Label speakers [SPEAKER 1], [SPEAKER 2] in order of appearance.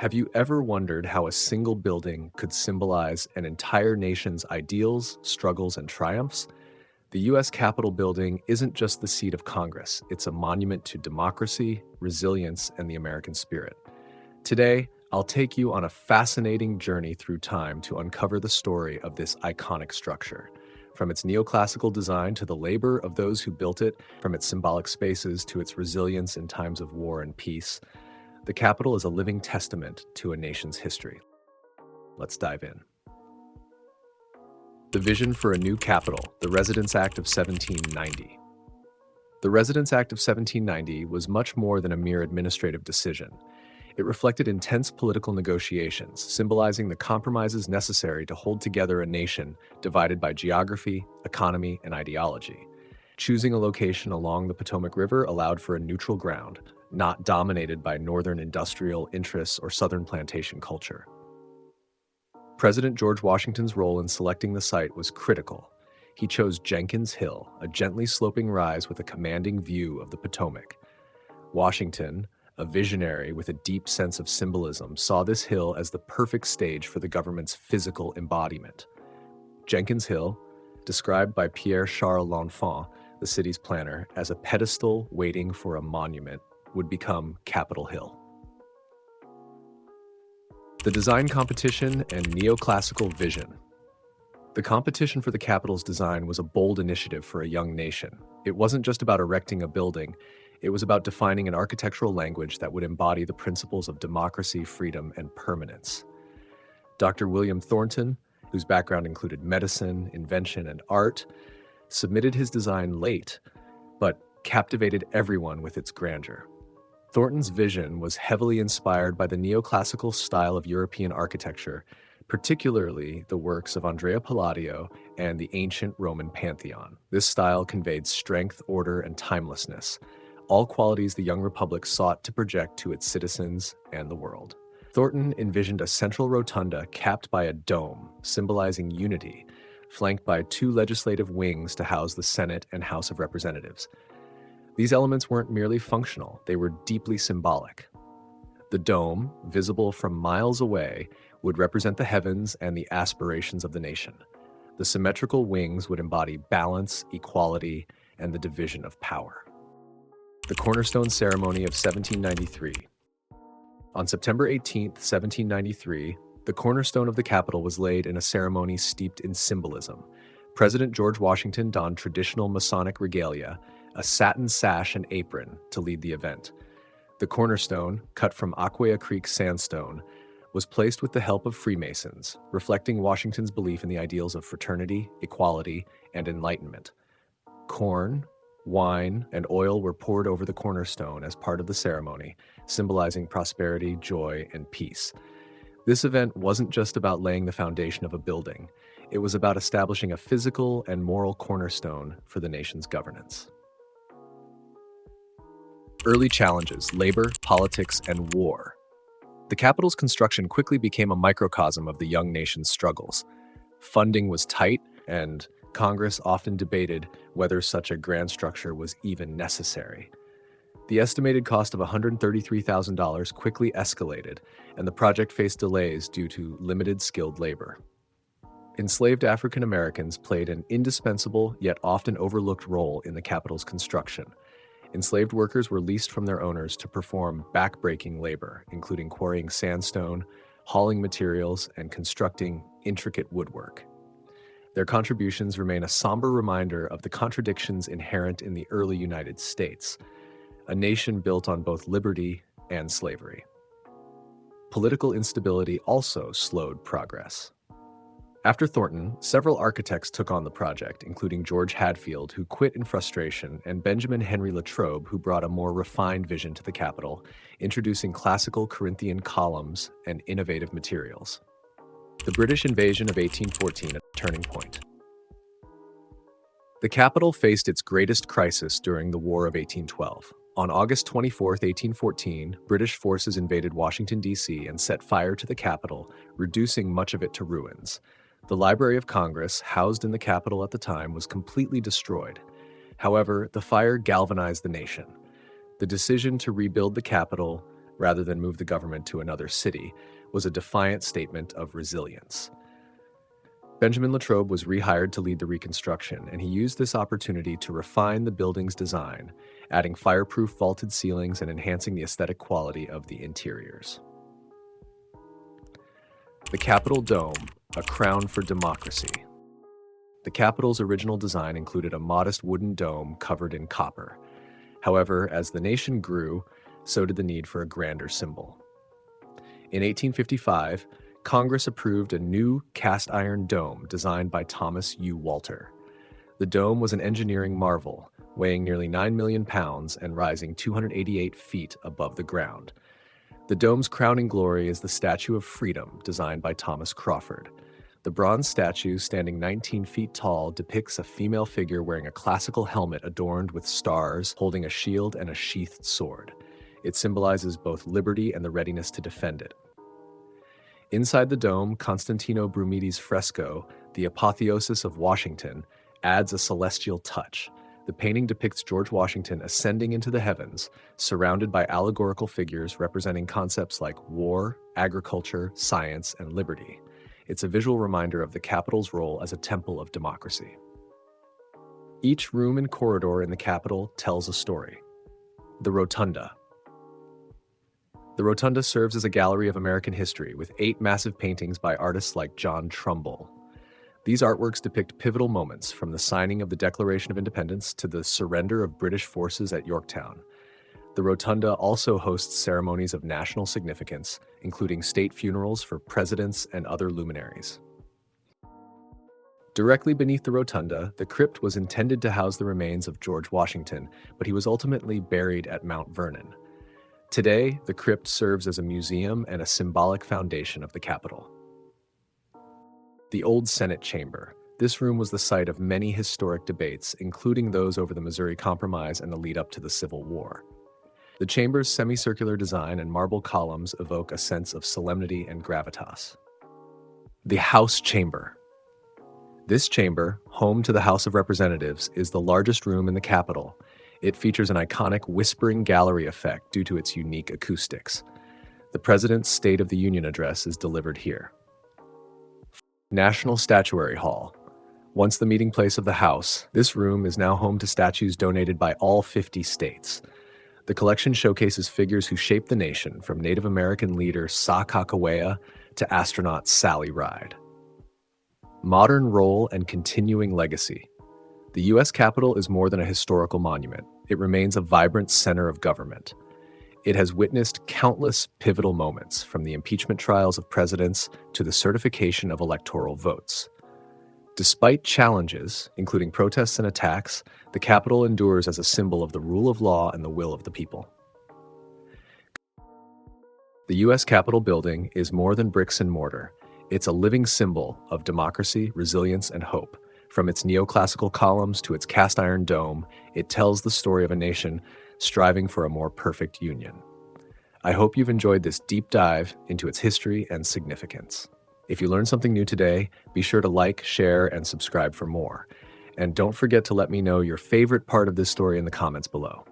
[SPEAKER 1] Have you ever wondered how a single building could symbolize an entire nation's ideals, struggles, and triumphs? The U.S. Capitol building isn't just the seat of Congress, it's a monument to democracy, resilience, and the American spirit. Today, I'll take you on a fascinating journey through time to uncover the story of this iconic structure. From its neoclassical design to the labor of those who built it, from its symbolic spaces to its resilience in times of war and peace, the Capitol is a living testament to a nation's history. Let's dive in. The vision for a new capital, the Residence Act of 1790. The Residence Act of 1790 was much more than a mere administrative decision. It reflected intense political negotiations, symbolizing the compromises necessary to hold together a nation divided by geography, economy, and ideology. Choosing a location along the Potomac River allowed for a neutral ground, not dominated by northern industrial interests or southern plantation culture. President George Washington's role in selecting the site was critical. He chose Jenkins Hill, a gently sloping rise with a commanding view of the Potomac. Washington, a visionary with a deep sense of symbolism, saw this hill as the perfect stage for the government's physical embodiment. Jenkins Hill, described by Pierre Charles L'Enfant, the city's planner, as a pedestal waiting for a monument, would become Capitol Hill. The design competition and neoclassical vision. The competition for the Capitol's design was a bold initiative for a young nation. It wasn't just about erecting a building, it was about defining an architectural language that would embody the principles of democracy, freedom, and permanence. Dr. William Thornton, whose background included medicine, invention, and art, submitted his design late, but captivated everyone with its grandeur. Thornton's vision was heavily inspired by the neoclassical style of European architecture, particularly the works of Andrea Palladio and the ancient Roman Pantheon. This style conveyed strength, order, and timelessness, all qualities the young republic sought to project to its citizens and the world. Thornton envisioned a central rotunda capped by a dome, symbolizing unity, flanked by two legislative wings to house the Senate and House of Representatives. These elements weren't merely functional, they were deeply symbolic. The dome, visible from miles away, would represent the heavens and the aspirations of the nation. The symmetrical wings would embody balance, equality, and the division of power. The Cornerstone Ceremony of 1793. On September 18, 1793, the cornerstone of the Capitol was laid in a ceremony steeped in symbolism. President George Washington donned traditional Masonic regalia, a satin sash and apron, to lead the event. The cornerstone, cut from Aquia Creek sandstone, was placed with the help of Freemasons, reflecting Washington's belief in the ideals of fraternity, equality, and enlightenment. Corn, wine, and oil were poured over the cornerstone as part of the ceremony, symbolizing prosperity, joy, and peace. This event wasn't just about laying the foundation of a building. It was about establishing a physical and moral cornerstone for the nation's governance. Early challenges: labor, politics, and war. The Capitol's construction quickly became a microcosm of the young nation's struggles. Funding was tight, and Congress often debated whether such a grand structure was even necessary. The estimated cost of $133,000 quickly escalated, and the project faced delays due to limited skilled labor. Enslaved African Americans played an indispensable yet often overlooked role in the Capitol's construction. Enslaved workers were leased from their owners to perform back-breaking labor, including quarrying sandstone, hauling materials, and constructing intricate woodwork. Their contributions remain a somber reminder of the contradictions inherent in the early United States, a nation built on both liberty and slavery. Political instability also slowed progress. After Thornton, several architects took on the project, including George Hadfield, who quit in frustration, and Benjamin Henry Latrobe, who brought a more refined vision to the Capitol, introducing classical Corinthian columns and innovative materials. The British invasion of 1814, a turning point. The Capitol faced its greatest crisis during the War of 1812. On August 24, 1814, British forces invaded Washington, D.C. and set fire to the Capitol, reducing much of it to ruins. The Library of Congress, housed in the Capitol at the time, was completely destroyed. However, the fire galvanized the nation. The decision to rebuild the Capitol rather than move the government to another city, was a defiant statement of resilience. Benjamin Latrobe was rehired to lead the reconstruction, and he used this opportunity to refine the building's design, adding fireproof vaulted ceilings and enhancing the aesthetic quality of the interiors. The Capitol Dome, a crown for democracy. The Capitol's original design included a modest wooden dome covered in copper. However, as the nation grew, so did the need for a grander symbol. In 1855, Congress approved a new cast-iron dome designed by Thomas U. Walter. The dome was an engineering marvel, weighing nearly 9 million pounds and rising 288 feet above the ground. The dome's crowning glory is the Statue of Freedom, designed by Thomas Crawford. The bronze statue, standing 19 feet tall, depicts a female figure wearing a classical helmet adorned with stars, holding a shield and a sheathed sword. It symbolizes both liberty and the readiness to defend it. Inside the dome, Constantino Brumidi's fresco, The Apotheosis of Washington, adds a celestial touch. The painting depicts George Washington ascending into the heavens, surrounded by allegorical figures representing concepts like war, agriculture, science, and liberty. It's a visual reminder of the Capitol's role as a temple of democracy. Each room and corridor in the Capitol tells a story. The Rotunda. The Rotunda serves as a gallery of American history with 8 massive paintings by artists like John Trumbull. These artworks depict pivotal moments, from the signing of the Declaration of Independence to the surrender of British forces at Yorktown. The Rotunda also hosts ceremonies of national significance, including state funerals for presidents and other luminaries. Directly beneath the Rotunda, the crypt was intended to house the remains of George Washington, but he was ultimately buried at Mount Vernon. Today, the crypt serves as a museum and a symbolic foundation of the Capitol. The Old Senate Chamber. This room was the site of many historic debates, including those over the Missouri Compromise and the lead-up to the Civil War. The chamber's semicircular design and marble columns evoke a sense of solemnity and gravitas. The House Chamber. This chamber, home to the House of Representatives, is the largest room in the Capitol. It features an iconic whispering gallery effect due to its unique acoustics. The President's State of the Union address is delivered here. National Statuary Hall. Once the meeting place of the House, this room is now home to statues donated by all 50 states. The collection showcases figures who shaped the nation, from Native American leader Sa Kakawea to astronaut Sally Ride. Modern role and continuing legacy. The U.S. Capitol is more than a historical monument. It remains a vibrant center of government. It has witnessed countless pivotal moments, from the impeachment trials of presidents to the certification of electoral votes. Despite challenges, including protests and attacks, the Capitol endures as a symbol of the rule of law and the will of the people. The U.S. Capitol building is more than bricks and mortar. It's a living symbol of democracy, resilience, and hope. From its neoclassical columns to its cast-iron dome, it tells the story of a nation striving for a more perfect union. I hope you've enjoyed this deep dive into its history and significance. If you learned something new today, be sure to like, share, and subscribe for more. And don't forget to let me know your favorite part of this story in the comments below.